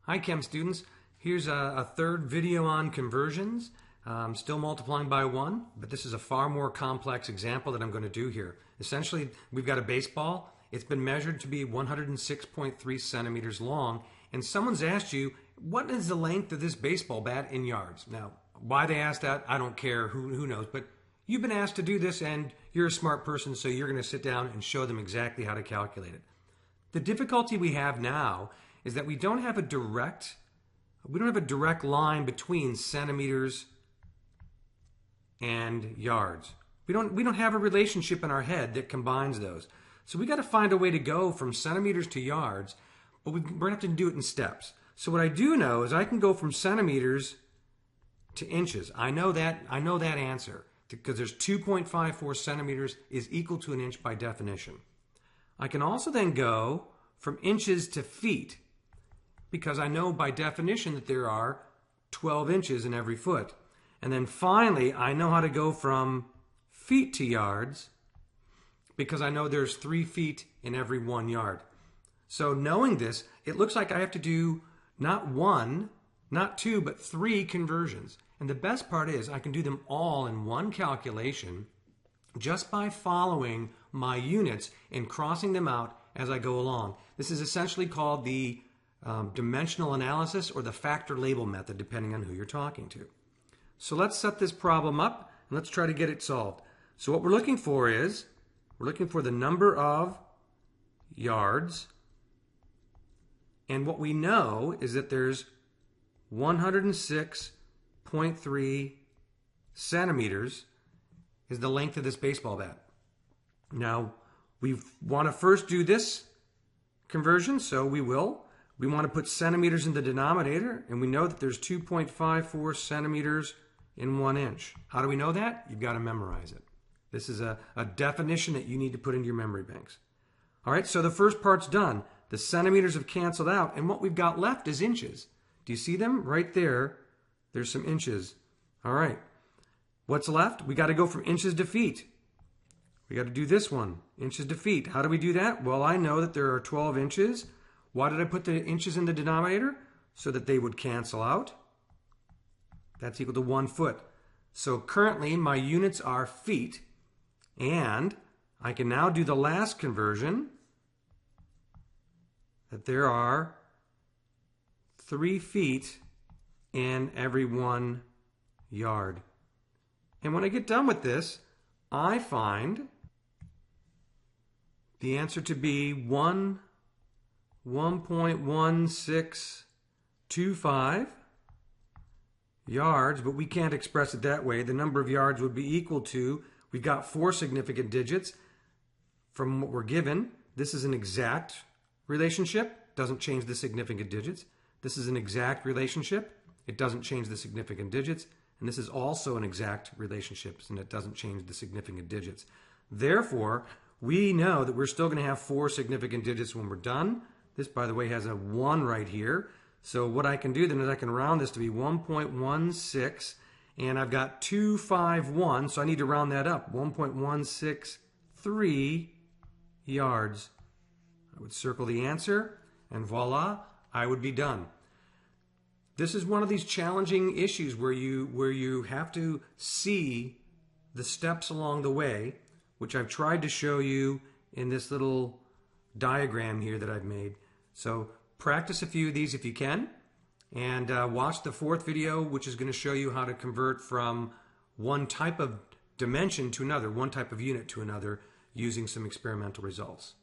Hi Chem students, here's a third video on conversions. Still multiplying by 1, but this is a far more complex example that I'm going to do here. Essentially, we've got a baseball. It's been measured to be 106.3 centimeters long, and someone's asked you, what is the length of this baseball bat in yards? Now, why they asked that, I don't care, who knows, but you've been asked to do this and you're a smart person, so you're going to sit down and show them exactly how to calculate it. The difficulty we have now is that we don't have a direct line between centimeters and yards. We don't have a relationship in our head that combines those. So we got to find a way to go from centimeters to yards, but we're going to have to do it in steps. So what I do know is I can go from centimeters to inches. I know that answer because there's 2.54 centimeters is equal to an inch by definition. I can also then go from inches to feet because I know by definition that there are 12 inches in every foot. And then finally, I know how to go from feet to yards because I know there's 3 feet in every 1 yard. So knowing this, it looks like I have to do not 1, not 2, but 3 conversions. And the best part is I can do them all in one calculation just by following my units and crossing them out as I go along. This is essentially called the dimensional analysis or the factor label method, depending on who you're talking to. So let's set this problem up and let's try to get it solved. So what we're looking for is, we're looking for the number of yards, and what we know is that there's 106.3 centimeters is the length of this baseball bat. Now, we want to first do this conversion, so we will. We want to put centimeters in the denominator, and we know that there's 2.54 centimeters in 1 inch. How do we know that? You've got to memorize it. This is a definition that you need to put into your memory banks. All right, so the first part's done. The centimeters have canceled out, and what we've got left is inches. Do you see them? Right there, there's some inches. All right, what's left? We got to go from inches to feet. We got to do this one, inches to feet. How do we do that? Well, I know that there are 12 inches. Why did I put the inches in the denominator? So that they would cancel out. That's equal to 1 foot. So currently my units are feet, and I can now do the last conversion, that there are 3 feet in every 1 yard. And when I get done with this, I find the answer to be 1.1625 yards, but we can't express it that way. The number of yards would be equal to, we've got 4 significant digits from what we're given. This is an exact relationship, doesn't change the significant digits. This is an exact relationship, it doesn't change the significant digits. And this is also an exact relationship, and it doesn't change the significant digits. Therefore, we know that we're still going to have 4 significant digits when we're done. This, by the way, has a 1 right here. So what I can do then is I can round this to be 1.16, and I've got 251, so I need to round that up, 1.163 yards. I would circle the answer, and voila, I would be done. This is one of these challenging issues where you have to see the steps along the way, which I've tried to show you in this little diagram here that I've made. So practice a few of these if you can, and watch the 4th video, which is going to show you how to convert from one type of dimension to another, one type of unit to another, using some experimental results.